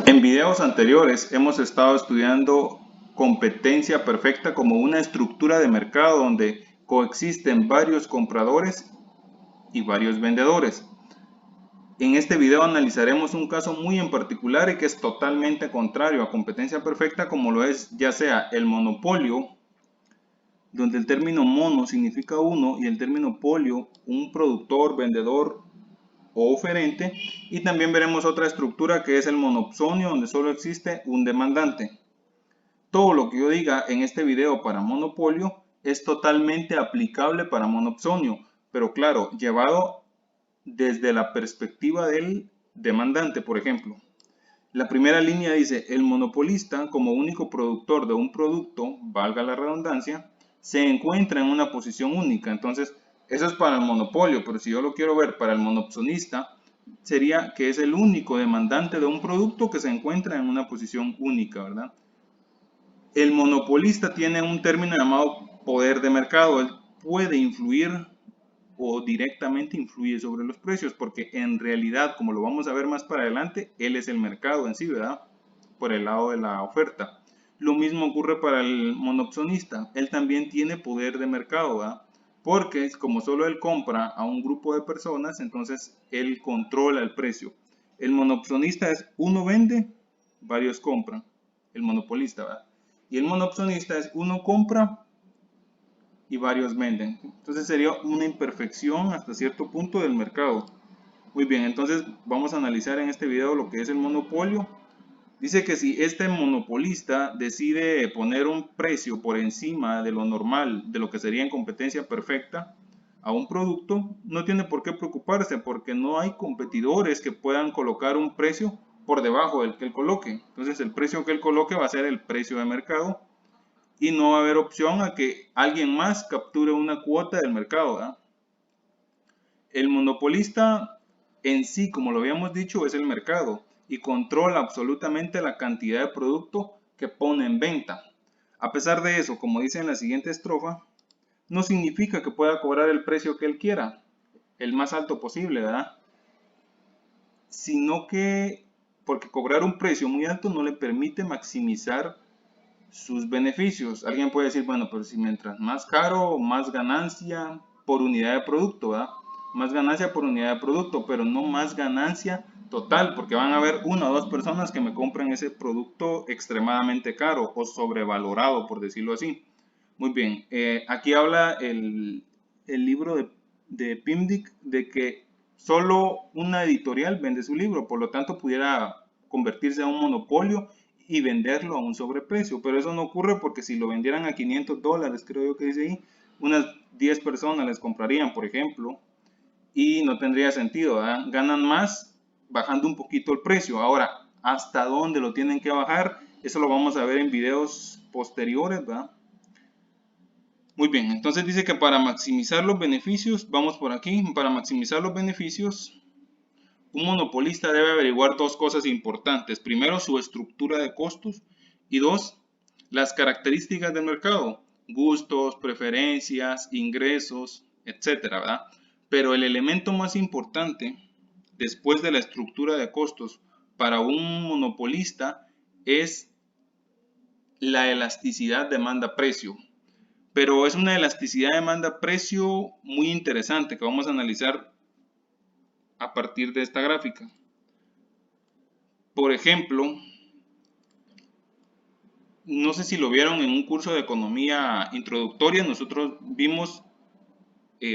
En videos anteriores hemos estado estudiando competencia perfecta como una estructura de mercado donde coexisten varios compradores y varios vendedores. En este video analizaremos un caso muy en particular y que es totalmente contrario a competencia perfecta, como lo es ya sea el monopolio, donde el término mono significa uno y el término polio un productor, vendedor o oferente, y también veremos otra estructura que es el monopsonio, donde solo existe un demandante. Todo lo que yo diga en este video para monopolio es totalmente aplicable para monopsonio, pero claro, llevado desde la perspectiva del demandante. Por ejemplo, la primera línea dice: el monopolista, como único productor de un producto, valga la redundancia, se encuentra en una posición única. Entonces, eso es para el monopolio, pero si yo lo quiero ver para el monopsonista, sería que es el único demandante de un producto que se encuentra en una posición única, ¿verdad? El monopolista tiene un término llamado poder de mercado. Él puede influir o directamente influye sobre los precios, porque en realidad, como lo vamos a ver más para adelante, él es el mercado en sí, ¿verdad? Por el lado de la oferta. Lo mismo ocurre para el monopsonista. Él también tiene poder de mercado, ¿verdad? Porque como solo él compra a un grupo de personas, entonces él controla el precio. El monopsonista es uno vende, varios compran. El monopolista, ¿verdad? Y el monopsonista es uno compra y varios venden. Entonces sería una imperfección hasta cierto punto del mercado. Muy bien, entonces vamos a analizar en este video lo que es el monopolio. Dice que si este monopolista decide poner un precio por encima de lo normal, de lo que sería en competencia perfecta, a un producto, no tiene por qué preocuparse porque no hay competidores que puedan colocar un precio por debajo del que él coloque. Entonces el precio que él coloque va a ser el precio de mercado y no va a haber opción a que alguien más capture una cuota del mercado, ¿verdad? El monopolista en sí, como lo habíamos dicho, es el mercado y controla absolutamente la cantidad de producto que pone en venta. A pesar de eso, como dice en la siguiente estrofa, no significa que pueda cobrar el precio que él quiera, el más alto posible, ¿verdad? Sino que, porque cobrar un precio muy alto no le permite maximizar sus beneficios. Alguien puede decir, bueno, pero si mientras más caro, más ganancia por unidad de producto, ¿verdad? Más ganancia por unidad de producto, pero no más ganancia total, porque van a haber una o dos personas que me compren ese producto extremadamente caro o sobrevalorado, por decirlo así. Muy bien, aquí habla el libro de Pimdick de que solo una editorial vende su libro, por lo tanto pudiera convertirse a un monopolio y venderlo a un sobreprecio, pero eso no ocurre porque si lo vendieran a $500, creo yo que dice ahí, unas 10 personas les comprarían, por ejemplo, y no tendría sentido, ¿verdad? Ganan más bajando un poquito el precio. Ahora, ¿hasta dónde lo tienen que bajar? Eso lo vamos a ver en videos posteriores, ¿verdad? Muy bien, entonces dice que para maximizar los beneficios, vamos por aquí, para maximizar los beneficios, un monopolista debe averiguar dos cosas importantes. Primero, su estructura de costos y dos, las características del mercado, gustos, preferencias, ingresos, etcétera, ¿verdad? Pero el elemento más importante después de la estructura de costos para un monopolista es la elasticidad demanda-precio. Pero es una elasticidad demanda-precio muy interesante que vamos a analizar a partir de esta gráfica. Por ejemplo, no sé si lo vieron en un curso de economía introductoria, nosotros vimos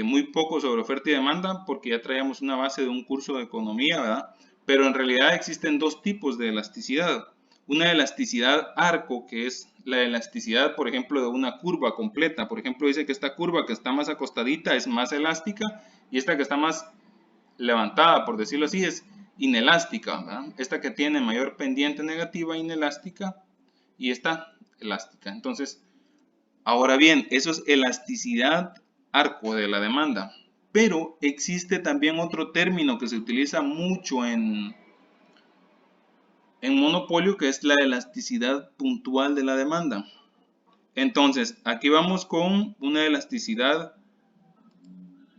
muy poco sobre oferta y demanda porque ya traíamos una base de un curso de economía, ¿verdad? Pero en realidad existen dos tipos de elasticidad. Una elasticidad arco, que es la elasticidad, por ejemplo, de una curva completa. Por ejemplo, dice que esta curva que está más acostadita es más elástica y esta que está más levantada, por decirlo así, es inelástica, ¿verdad? Esta que tiene mayor pendiente negativa, inelástica, y esta elástica. Entonces, ahora bien, eso es elasticidad arco de la demanda. Pero existe también otro término que se utiliza mucho en monopolio, que es la elasticidad puntual de la demanda. Entonces, aquí vamos con una elasticidad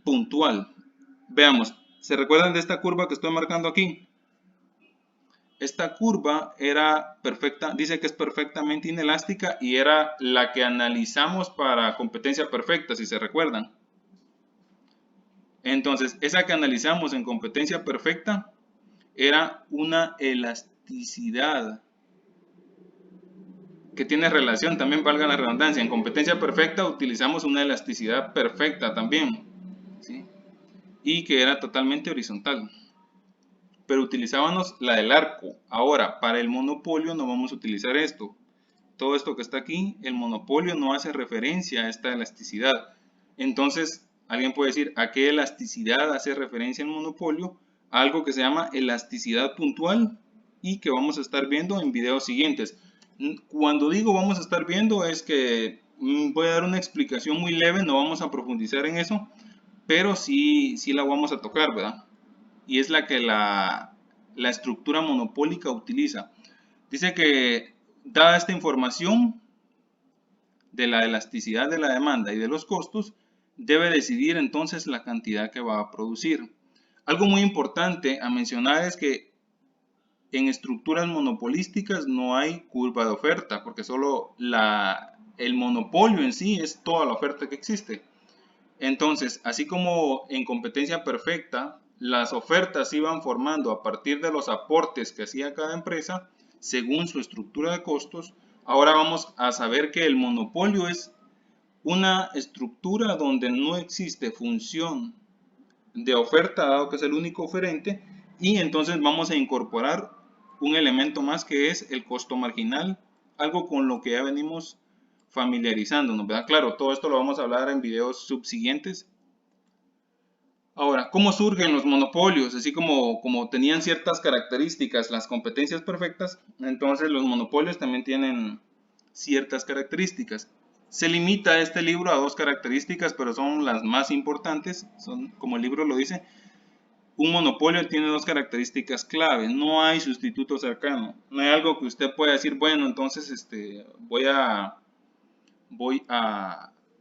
puntual. Veamos, ¿se recuerdan de esta curva que estoy marcando aquí? esta curva era perfecta, dice que es perfectamente inelástica y era la que analizamos para competencia perfecta, si se recuerdan. Entonces, esa que analizamos en competencia perfecta era una elasticidad que tiene relación, también valga la redundancia. En competencia perfecta utilizamos una elasticidad perfecta también, ¿sí? Y que era totalmente horizontal. Pero utilizábamos la del arco. Ahora, para el monopolio no vamos a utilizar esto. Todo esto que está aquí, el monopolio no hace referencia a esta elasticidad. Entonces, alguien puede decir, ¿a qué elasticidad hace referencia el monopolio? Algo que se llama elasticidad puntual y que vamos a estar viendo en videos siguientes. Cuando digo vamos a estar viendo es que voy a dar una explicación muy leve, no vamos a profundizar en eso, pero sí la vamos a tocar, ¿verdad? Y es la que la estructura monopólica utiliza. Dice que dada esta información de la elasticidad de la demanda y de los costos, debe decidir entonces la cantidad que va a producir. Algo muy importante a mencionar es que en estructuras monopolísticas no hay curva de oferta, porque solo el monopolio en sí es toda la oferta que existe. Entonces, así como en competencia perfecta, las ofertas se iban formando a partir de los aportes que hacía cada empresa, según su estructura de costos, ahora vamos a saber que el monopolio es una estructura donde no existe función de oferta, dado que es el único oferente, y entonces vamos a incorporar un elemento más que es el costo marginal, algo con lo que ya venimos familiarizándonos, ¿verdad? Claro, todo esto lo vamos a hablar en videos subsiguientes. Ahora, ¿cómo surgen los monopolios? Así como tenían ciertas características las competencias perfectas, entonces los monopolios también tienen ciertas características. Se limita este libro a dos características, pero son las más importantes, son, como el libro lo dice, un monopolio tiene dos características clave, no hay sustituto cercano, no hay algo que usted pueda decir, bueno, entonces voy a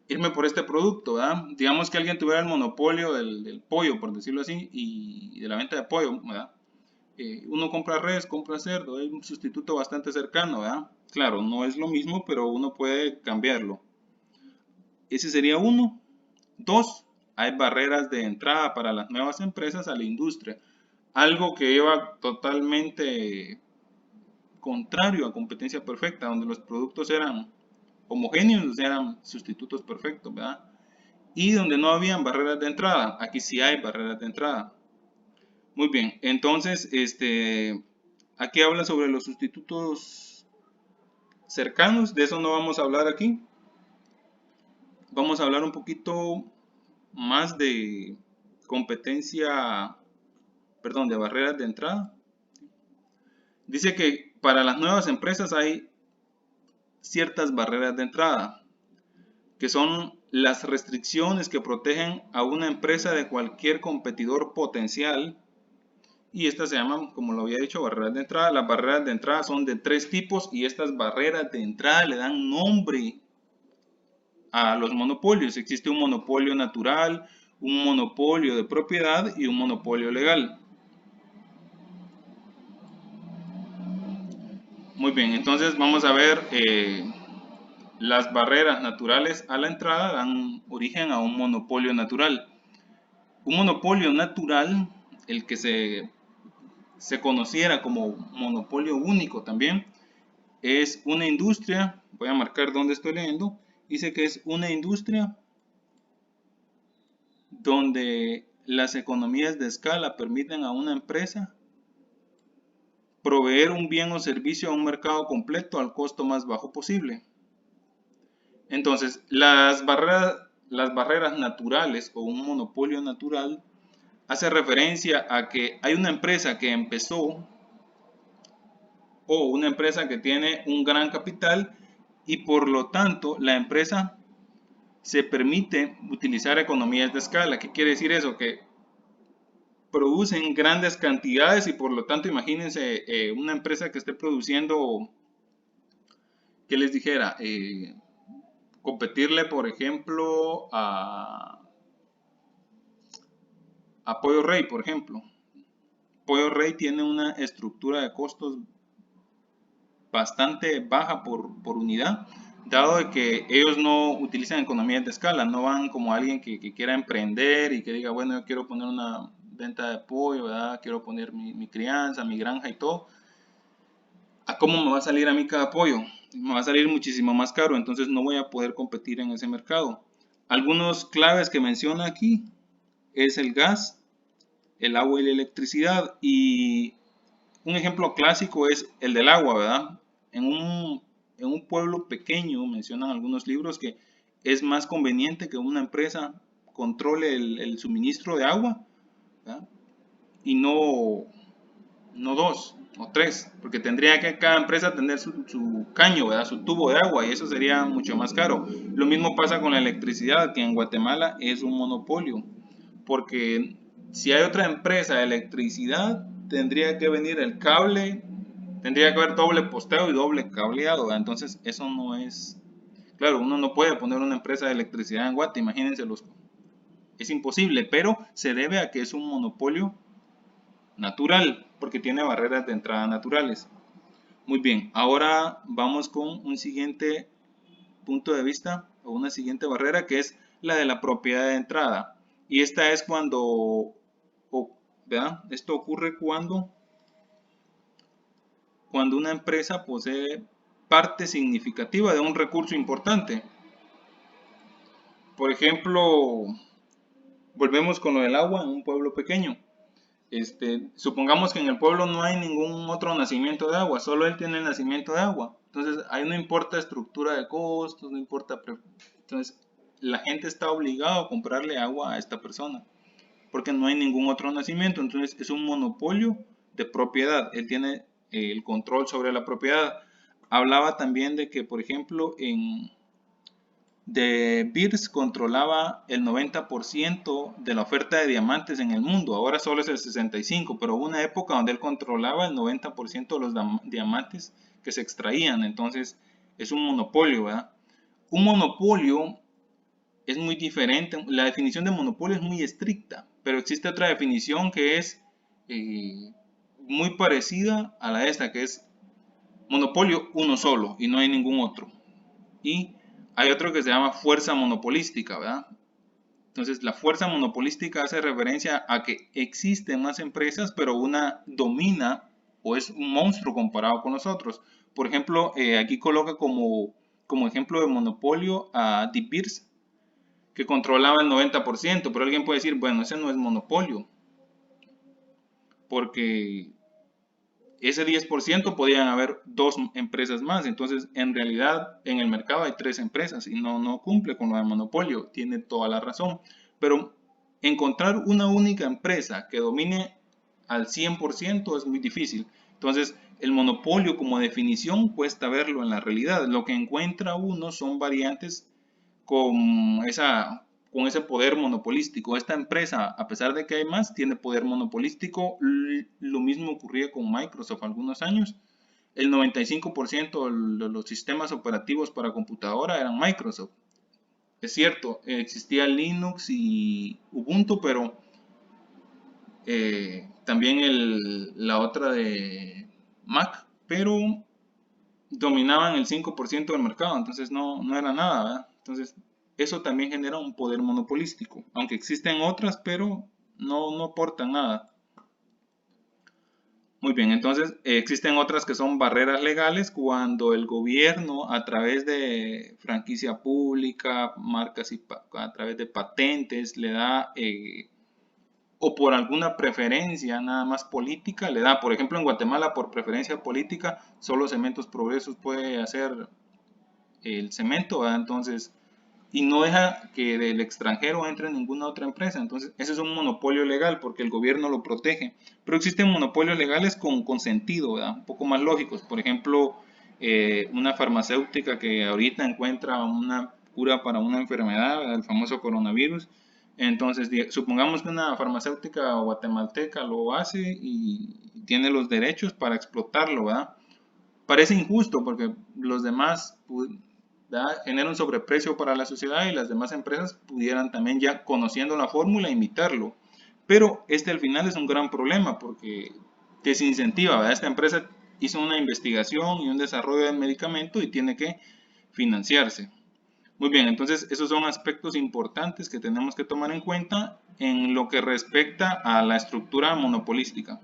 irme por este producto, ¿verdad? Digamos que alguien tuviera el monopolio del pollo, por decirlo así, y de la venta de pollo, ¿verdad? Uno compra res, compra cerdo, hay un sustituto bastante cercano, ¿verdad? Claro, no es lo mismo, pero uno puede cambiarlo. Ese sería uno. Dos, hay barreras de entrada para las nuevas empresas a la industria. Algo que iba totalmente contrario a competencia perfecta, donde los productos eran homogéneos, eran sustitutos perfectos, ¿verdad? Y donde no habían barreras de entrada, aquí sí hay barreras de entrada. Muy bien, entonces, aquí habla sobre los sustitutos cercanos, de eso no vamos a hablar aquí. Vamos a hablar un poquito más de competencia, perdón, de barreras de entrada. Dice que para las nuevas empresas hay ciertas barreras de entrada, que son las restricciones que protegen a una empresa de cualquier competidor potencial. Y estas se llaman, como lo había dicho, barreras de entrada. Las barreras de entrada son de tres tipos y estas barreras de entrada le dan nombre a los monopolios. Existe un monopolio natural, un monopolio de propiedad y un monopolio legal. Muy bien, entonces vamos a ver las barreras naturales a la entrada dan origen a un monopolio natural. Un monopolio natural, el que se conociera como monopolio único también, es una industria, voy a marcar donde estoy leyendo, dice que es una industria donde las economías de escala permiten a una empresa proveer un bien o servicio a un mercado completo al costo más bajo posible. Entonces, las barreras naturales o un monopolio natural hace referencia a que hay una empresa que empezó o una empresa que tiene un gran capital y por lo tanto la empresa se permite utilizar economías de escala. ¿Qué quiere decir eso? Que producen grandes cantidades y por lo tanto imagínense una empresa que esté produciendo, ¿qué les dijera? Competirle por ejemplo a Pollo Rey, por ejemplo. Pollo Rey tiene una estructura de costos bastante baja por unidad, dado de que ellos no utilizan economías de escala, no van como alguien que quiera emprender y que diga, bueno, yo quiero poner una venta de pollo, ¿verdad? Quiero poner mi crianza, mi granja y todo. ¿A cómo me va a salir a mí cada pollo? Me va a salir muchísimo más caro, entonces no voy a poder competir en ese mercado. Algunos claves que menciona aquí es el gas, el agua y la electricidad. Y un ejemplo clásico es el del agua, ¿verdad? En un pueblo pequeño, mencionan algunos libros, que es más conveniente que una empresa controle el suministro de agua, ¿verdad? Y no dos o tres, porque tendría que cada empresa tener su caño, ¿verdad? Su tubo de agua, y eso sería mucho más caro. Lo mismo pasa con la electricidad, que en Guatemala es un monopolio, porque si hay otra empresa de electricidad, tendría que venir el cable, tendría que haber doble posteo y doble cableado, ¿verdad? Entonces eso no es, claro, uno no puede poner una empresa de electricidad en Guate, imagínense es imposible, pero se debe a que es un monopolio natural, porque tiene barreras de entrada naturales. Muy bien, ahora vamos con un siguiente punto de vista o una siguiente barrera, que es la de la propiedad de entrada. Y esta es ¿verdad? Esto ocurre cuando una empresa posee parte significativa de un recurso importante. Por ejemplo, volvemos con lo del agua en un pueblo pequeño. Supongamos que en el pueblo no hay ningún otro nacimiento de agua, solo él tiene el nacimiento de agua. Entonces, ahí no importa estructura de costos, no importa. Entonces, la gente está obligada a comprarle agua a esta persona, porque no hay ningún otro nacimiento. Entonces, es un monopolio de propiedad. Él tiene el control sobre la propiedad. Hablaba también de que, por ejemplo, De Beers controlaba el 90% de la oferta de diamantes en el mundo, ahora solo es el 65%, pero hubo una época donde él controlaba el 90% de los diamantes que se extraían, entonces es un monopolio, ¿verdad? Un monopolio es muy diferente, la definición de monopolio es muy estricta, pero existe otra definición que es eh, muy parecida a la de esta, que es monopolio uno solo y no hay ningún otro. Y hay otro que se llama fuerza monopolística, ¿verdad? Entonces, la fuerza monopolística hace referencia a que existen más empresas, pero una domina o es un monstruo comparado con los otros. Por ejemplo, aquí coloca como ejemplo de monopolio a De Beers, que controlaba el 90%, pero alguien puede decir, bueno, ese no es monopolio, porque ese 10% podían haber dos empresas más. Entonces, en realidad, en el mercado hay tres empresas y no cumple con lo de monopolio. Tiene toda la razón. Pero encontrar una única empresa que domine al 100% es muy difícil. Entonces, el monopolio como definición cuesta verlo en la realidad. Lo que encuentra uno son variantes con con ese poder monopolístico. Esta empresa, a pesar de que hay más, tiene poder monopolístico. Lo mismo ocurría con Microsoft algunos años. El 95% de los sistemas operativos para computadora eran Microsoft. Es cierto, existía Linux y Ubuntu, pero también la otra de Mac, pero dominaban el 5% del mercado, entonces no era nada, ¿verdad? Entonces, eso también genera un poder monopolístico, aunque existen otras, pero no aportan nada. Muy bien, entonces existen otras que son barreras legales cuando el gobierno a través de franquicia pública, marcas y a través de patentes le da o por alguna preferencia nada más política le da. Por ejemplo, en Guatemala por preferencia política solo Cementos Progresos puede hacer el cemento, ¿verdad? Entonces, y no deja que del extranjero entre ninguna otra empresa. Entonces, ese es un monopolio legal porque el gobierno lo protege. Pero existen monopolios legales con sentido, ¿verdad? Un poco más lógicos. Por ejemplo, una farmacéutica que ahorita encuentra una cura para una enfermedad, ¿verdad? El famoso coronavirus. Entonces, supongamos que una farmacéutica guatemalteca lo hace y tiene los derechos para explotarlo, ¿verdad? Parece injusto porque los demás genera un sobreprecio para la sociedad y las demás empresas pudieran también ya conociendo la fórmula imitarlo. Pero este al final es un gran problema porque desincentiva, ¿verdad? Esta empresa hizo una investigación y un desarrollo del medicamento y tiene que financiarse. Muy bien, entonces esos son aspectos importantes que tenemos que tomar en cuenta en lo que respecta a la estructura monopolística.